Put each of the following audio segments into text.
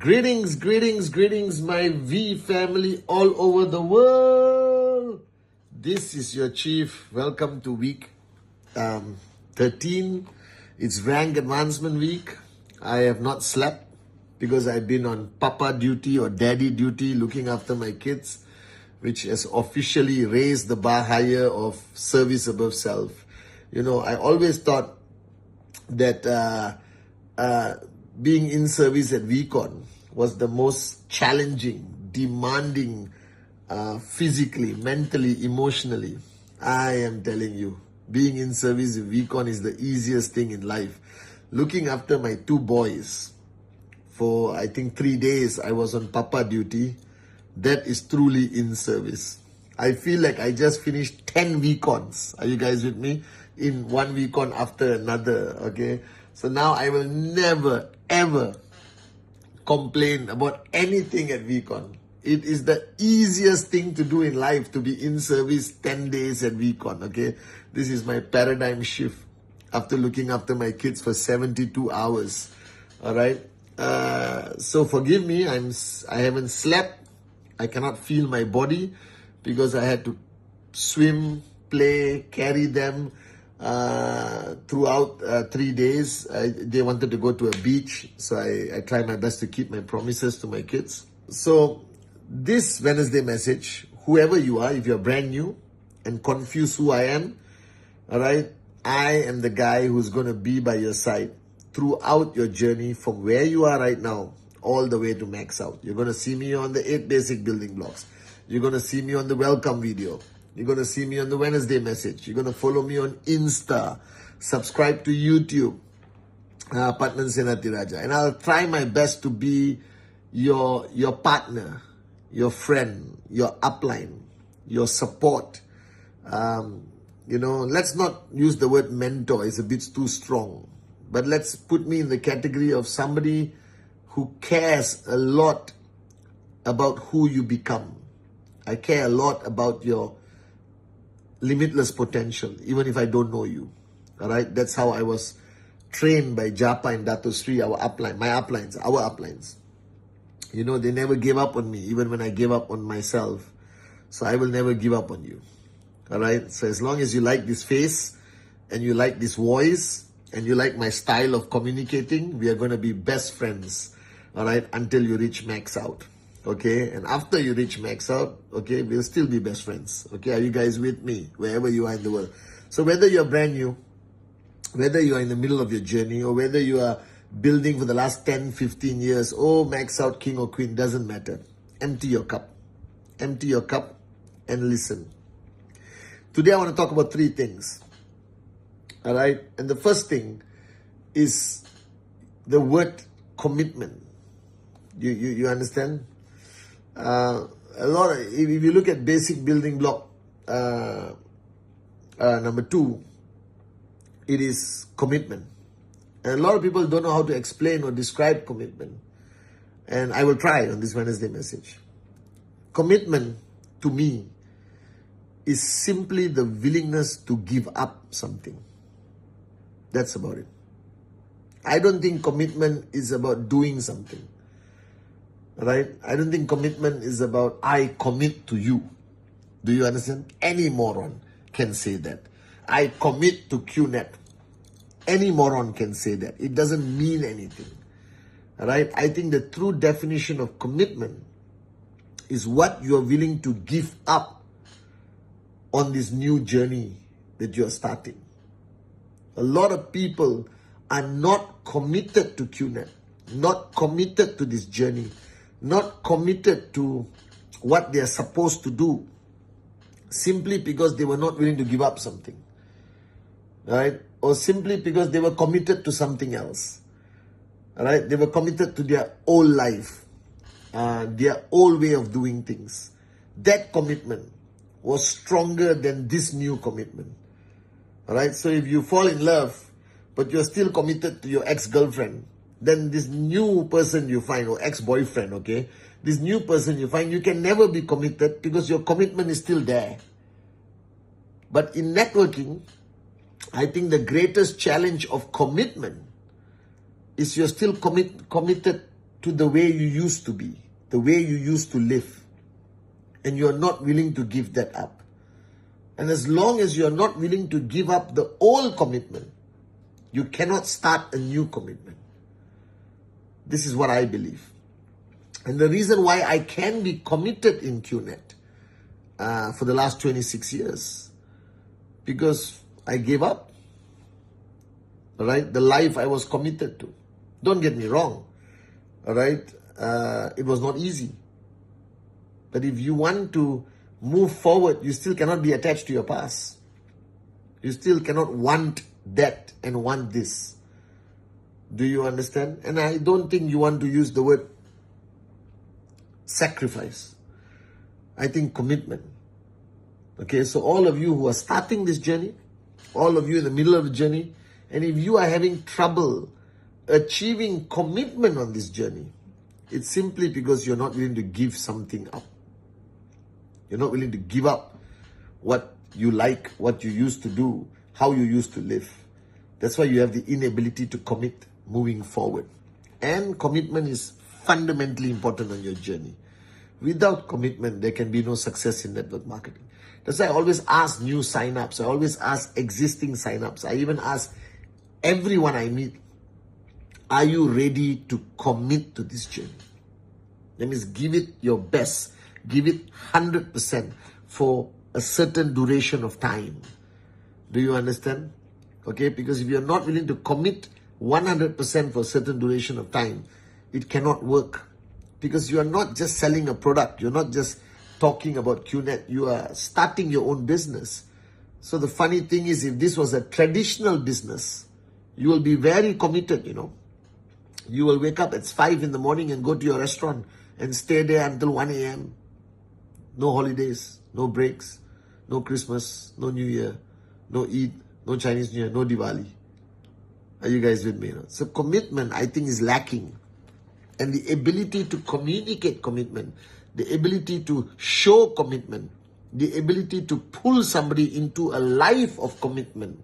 Greetings, greetings, greetings, my V family all over the world. This is your chief. Welcome to week 13. It's rank advancement week. I have not slept because I've been on papa duty or daddy duty looking after my kids, which has officially raised the bar higher of service above self. You know, I always thought that being in service at VCon was the most challenging, demanding, physically, mentally, emotionally. I am telling you, being in service at VCon is the easiest thing in life. Looking after my two boys for, I think, 3 days, I was on papa duty. That is truly in service. I feel like I just finished 10 VCons. Are you guys with me? In one VCon after another, okay? So now I will never, ever complain about anything at VCon. It is the easiest thing to do in life to be in service 10 days at VCon, okay? This is my paradigm shift after looking after my kids for 72 hours, all right? So forgive me, I haven't slept. I cannot feel my body because I had to swim, play, carry them throughout 3 days. They wanted to go to a beach, so I try my best to keep my promises to my kids. So this Wednesday message, whoever you are, if you're brand new and confused who I am, all right, I am the guy who's going to be by your side throughout your journey from where you are right now all the way to max out. You're going to see me on the 8 basic building blocks. You're going to see me on the welcome video. You're going to see me on the Wednesday message. You're going to follow me on Insta. Subscribe to YouTube, Pathman Senathirajah. And I'll try my best to be your partner, your friend, your upline, your support. You know, let's not use the word mentor. It's a bit too strong. But let's put me in the category of somebody who cares a lot about who you become. I care a lot about your limitless potential, even if I don't know you. All right, that's how I was trained by Japa and Dato Sri, our uplines. You know, they never gave up on me, even when I gave up on myself. So I will never give up on you. All right, so as long as you like this face and you like this voice and you like my style of communicating, we are going to be best friends. All right, until you reach max out. Okay, and after you reach max out, okay, we'll still be best friends. Okay, are you guys with me wherever you are in the world? So whether you're brand new, whether you are in the middle of your journey, or whether you are building for the last 10, 15 years, oh, max out king or queen, doesn't matter. Empty your cup. Empty your cup and listen. Today I want to talk about 3 things. All right, and the first thing is the word commitment. You understand? If you look at basic building block number 2, it is commitment. And a lot of people don't know how to explain or describe commitment. And I will try on this Wednesday message. Commitment, to me, is simply the willingness to give up something. That's about it. I don't think commitment is about doing something. Right? I don't think commitment is about I commit to you. Do you understand? Any moron can say that. I commit to QNet. Any moron can say that. It doesn't mean anything. Right? I think the true definition of commitment is what you are willing to give up on this new journey that you are starting. A lot of people are not committed to QNet, not committed to this journey, not committed to what they are supposed to do, simply because they were not willing to give up something, right? Or simply because they were committed to something else, right? They were committed to their old life, their old way of doing things. That commitment was stronger than this new commitment, all right? So if you fall in love, but you're still committed to your ex-girlfriend, then this new person you find, or ex-boyfriend, okay, this new person you find, you can never be committed because your commitment is still there. But in networking, I think the greatest challenge of commitment is you're still committed to the way you used to be, the way you used to live, and you're not willing to give that up. And as long as you're not willing to give up the old commitment, you cannot start a new commitment. This is what I believe. And the reason why I can be committed in QNet for the last 26 years, because I gave up, all right, the life I was committed to. Don't get me wrong, all right, it was not easy. But if you want to move forward, you still cannot be attached to your past. You still cannot want that and want this. Do you understand? And I don't think you want to use the word sacrifice. I think commitment. Okay, so all of you who are starting this journey, all of you in the middle of the journey, and if you are having trouble achieving commitment on this journey, it's simply because you're not willing to give something up. You're not willing to give up what you like, what you used to do, how you used to live. That's why you have the inability to commit moving forward. And commitment is fundamentally important on your journey. Without commitment, there can be no success in network marketing. That's why I always ask new sign-ups. I always ask existing sign-ups. I even ask everyone I meet, are you ready to commit to this journey? That means give it your best. Give it 100% for a certain duration of time. Do you understand? Okay, because if you're not willing to commit 100% for a certain duration of time, it cannot work. Because you are not just selling a product. You're not just talking about QNet. You are starting your own business. So the funny thing is, if this was a traditional business, you will be very committed, you know. You will wake up at 5 in the morning and go to your restaurant and stay there until 1 a.m. No holidays, no breaks, no Christmas, no New Year, no Eid, no Chinese New Year, no Diwali. Are you guys with me? You know? So commitment, I think, is lacking. And the ability to communicate commitment, the ability to show commitment, the ability to pull somebody into a life of commitment.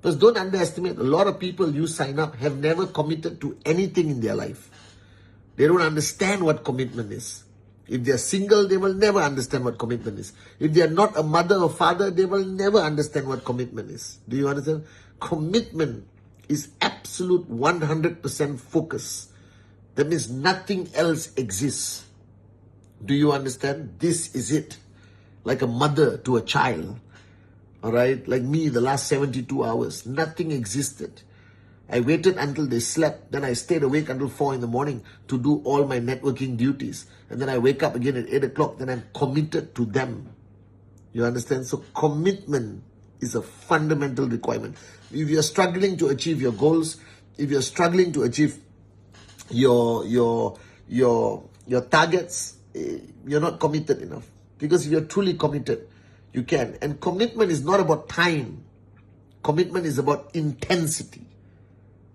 Because don't underestimate, a lot of people you sign up have never committed to anything in their life. They don't understand what commitment is. If they're single, they will never understand what commitment is. If they're not a mother or father, they will never understand what commitment is. Do you understand? Commitment is absolute 100% focus. That means nothing else exists. Do you understand? This is it. Like a mother to a child. Alright? Like me, the last 72 hours, nothing existed. I waited until they slept. Then I stayed awake until 4 in the morning to do all my networking duties. And then I wake up again at 8 o'clock. Then I'm committed to them. You understand? So commitment is a fundamental requirement. If you're struggling to achieve your goals, if you're struggling to achieve your targets, you're not committed enough. Because if you're truly committed, you can. And commitment is not about time. Commitment is about intensity.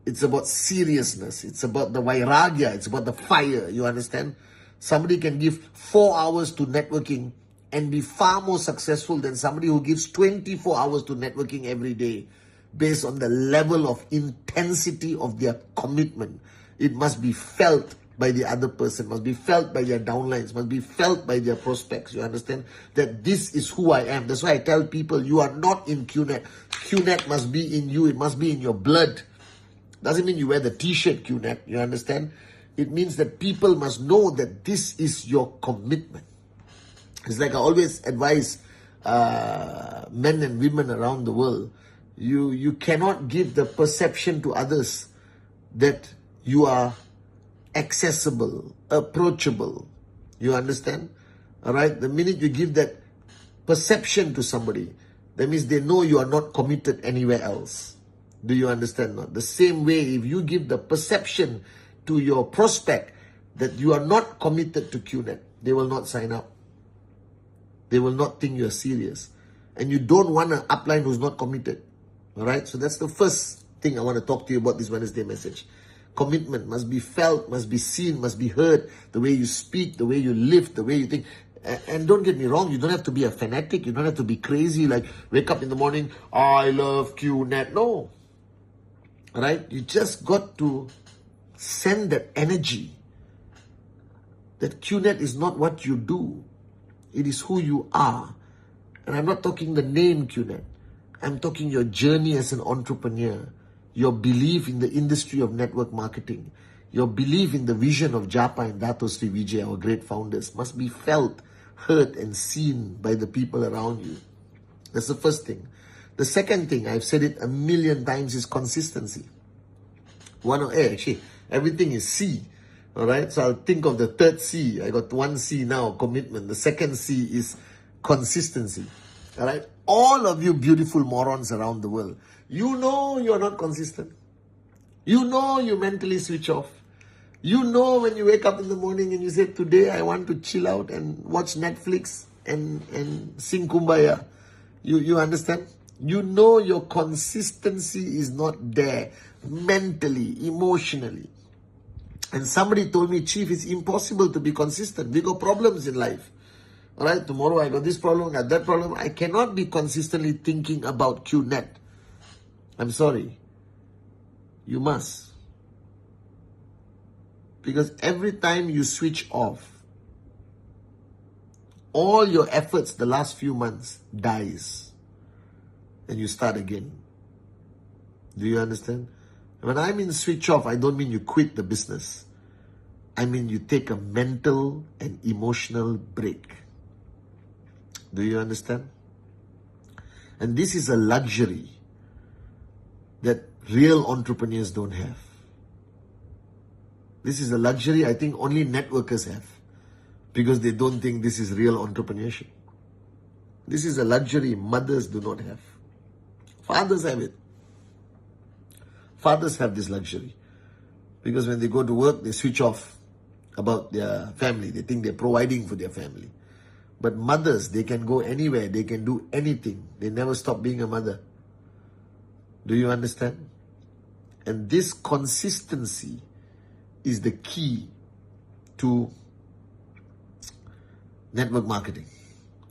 It's about seriousness. It's about the vairagya. It's about the fire. You understand? Somebody can give 4 hours to networking and be far more successful than somebody who gives 24 hours to networking every day, based on the level of intensity of their commitment. It must be felt by the other person, must be felt by their downlines, must be felt by their prospects. You understand? That this is who I am. That's why I tell people, you are not in QNet. QNet must be in you. It must be in your blood. Doesn't mean you wear the t-shirt QNet. You understand? It means that people must know that this is your commitment. It's like I always advise men and women around the world. You cannot give the perception to others that you are accessible, approachable. You understand? All right? The minute you give that perception to somebody, that means they know you are not committed anywhere else. Do you understand? Not the same way, if you give the perception to your prospect that you are not committed to QNet, they will not sign up. They will not think you're serious. And you don't want an upline who's not committed. All right? So that's the first thing I want to talk to you about this Wednesday message. Commitment must be felt, must be seen, must be heard. The way you speak, the way you live, the way you think. And don't get me wrong, you don't have to be a fanatic. You don't have to be crazy, like wake up in the morning, I love QNet. No. All right? You just got to send that energy. that QNet is not what you do. It is who you are. And I'm not talking the name QNet. I'm talking your journey as an entrepreneur, your belief in the industry of network marketing, your belief in the vision of Japa and Dato Sri Vijay, our great founders, must be felt, heard, and seen by the people around you. That's the first thing. The second thing, I've said it a million times, is consistency. Actually, everything is C. All right, so I'll think of the third C. I got one C now, commitment. The second C is consistency. All right, all of you beautiful morons around the world, you know you're not consistent. You know you mentally switch off. You know when you wake up in the morning and you say, today I want to chill out and watch Netflix and sing Kumbaya. You understand? You know your consistency is not there mentally, emotionally. And somebody told me, Chief, it's impossible to be consistent. We got problems in life. All right, tomorrow I got this problem, I got that problem. I cannot be consistently thinking about QNet. I'm sorry. You must. Because every time you switch off, all your efforts the last few months dies. And you start again. Do you understand? When I mean switch off, I don't mean you quit the business. I mean you take a mental and emotional break. Do you understand? And this is a luxury that real entrepreneurs don't have. This is a luxury I think only networkers have, because they don't think this is real entrepreneurship. This is a luxury mothers do not have. Fathers have it. Fathers have this luxury, because when they go to work, they switch off about their family. They think they're providing for their family. But mothers, they can go anywhere. They can do anything. They never stop being a mother. Do you understand? And this consistency is the key to network marketing.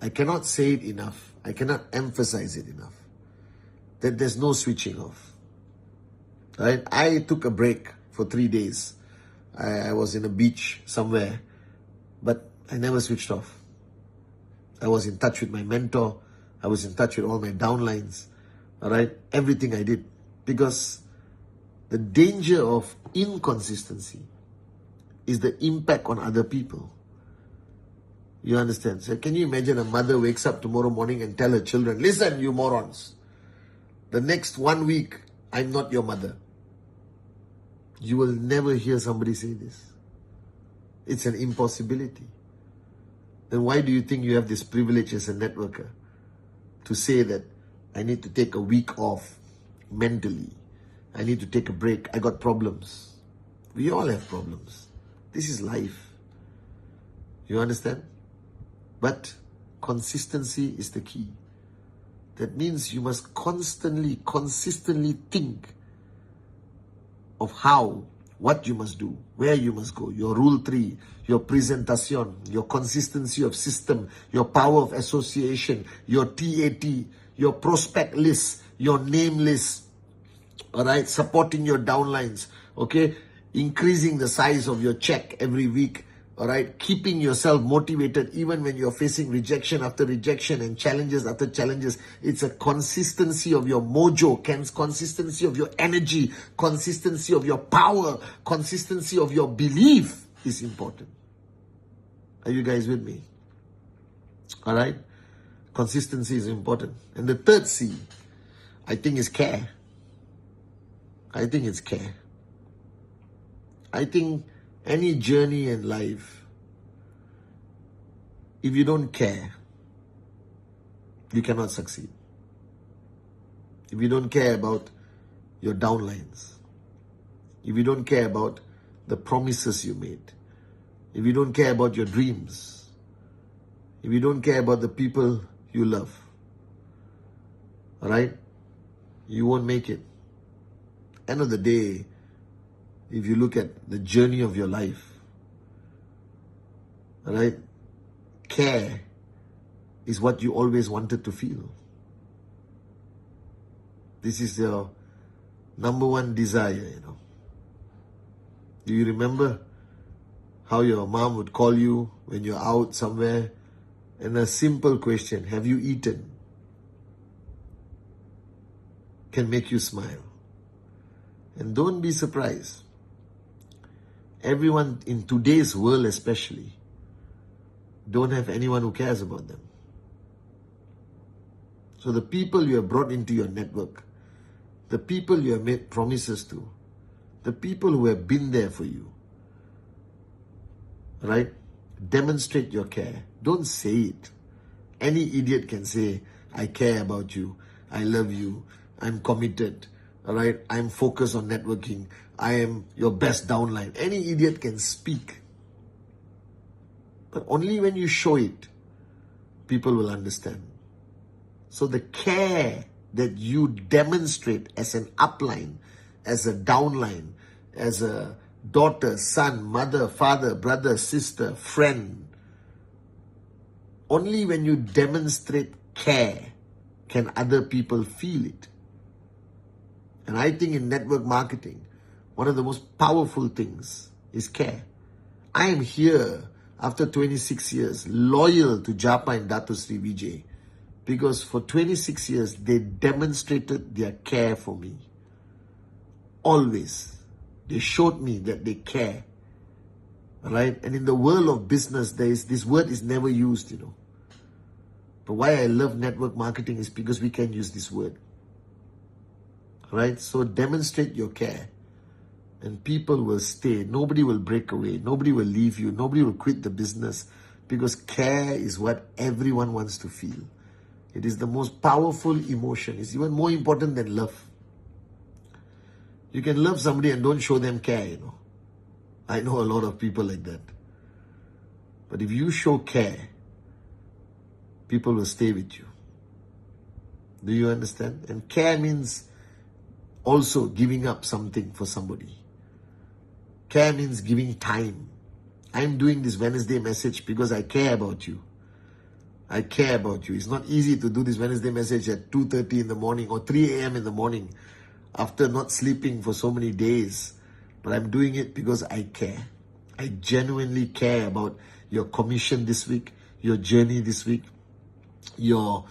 I cannot say it enough. I cannot emphasize it enough. That there's no switching off. Right? I took a break for 3 days. I was in a beach somewhere, but I never switched off. I was in touch with my mentor. I was in touch with all my downlines. All right? Everything I did. Because the danger of inconsistency is the impact on other people. You understand? So can you imagine a mother wakes up tomorrow morning and tell her children, listen, you morons, the next 1 week, I'm not your mother. You will never hear somebody say this. It's an impossibility. Then why do you think you have this privilege as a networker to say that I need to take a week off mentally? I need to take a break. I got problems. We all have problems. This is life. You understand? But consistency is the key. That means you must consistently think of how, what you must do, where you must go, your rule 3, your presentation, your consistency of system, your power of association, your TAT, your prospect list, your name list, all right, supporting your downlines, okay, increasing the size of your check every week, all right, keeping yourself motivated even when you're facing rejection after rejection and challenges after challenges. It's a consistency of your mojo, consistency of your energy, consistency of your power, consistency of your belief is important. Are you guys with me? All right? Consistency is important. And the third C, I think, is care. I think it's care. I think any journey in life, if you don't care, you cannot succeed. If you don't care about your downlines, if you don't care about the promises you made, if you don't care about your dreams, if you don't care about the people you love, all right, you won't make it. End of the day, if you look at the journey of your life, all right, care is what you always wanted to feel. This is your number one desire, you know. Do you remember how your mom would call you when you're out somewhere, and a simple question, have you eaten, can make you smile. And don't be surprised. Everyone in today's world especially don't have anyone who cares about them. So the people you have brought into your network, the people you have made promises to, the people who have been there for you, right? Demonstrate your care. Don't say it. Any idiot can say, I care about you, I love you, I'm committed, all right? I'm focused on networking, I am your best downline. Any idiot can speak. But only when you show it, people will understand. So the care that you demonstrate as an upline, as a downline, as a daughter, son, mother, father, brother, sister, friend, only when you demonstrate care can other people feel it. And I think in network marketing, one of the most powerful things is care. I am here after 26 years, loyal to Japa and Dato Sri Vijay, because for 26 years, they demonstrated their care for me. Always. They showed me that they care. Right? And in the world of business, this word is never used, But why I love network marketing is because we can use this word. Right? So demonstrate your care. And people will stay. Nobody will break away. Nobody will leave you. Nobody will quit the business. Because care is what everyone wants to feel. It is the most powerful emotion. It's even more important than love. You can love somebody and don't show them care, I know a lot of people like that. But if you show care, people will stay with you. Do you understand? And care means also giving up something for somebody. Care means giving time. I'm doing this Wednesday message because I care about you. I care about you. It's not easy to do this Wednesday message at 2:30 in the morning or 3 a.m. in the morning after not sleeping for so many days. But I'm doing it because I care. I genuinely care about your commission this week, your journey this week, your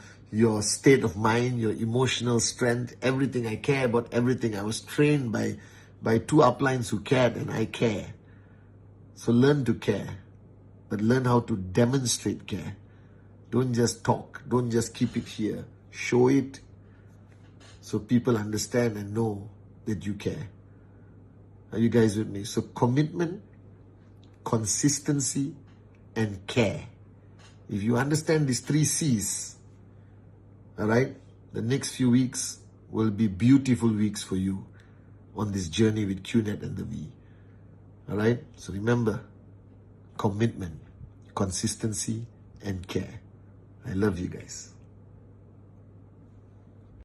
state of mind, your emotional strength, everything. I care about everything. I was trained by two uplines who cared, and I care. So learn to care, but learn how to demonstrate care. Don't just talk. Don't just keep it here. Show it so people understand and know that you care. Are you guys with me? So commitment, consistency, and care. If you understand these 3 C's, all right, the next few weeks will be beautiful weeks for you on this journey with QNet and the V. All right? So remember, commitment, consistency, and care. I love you guys.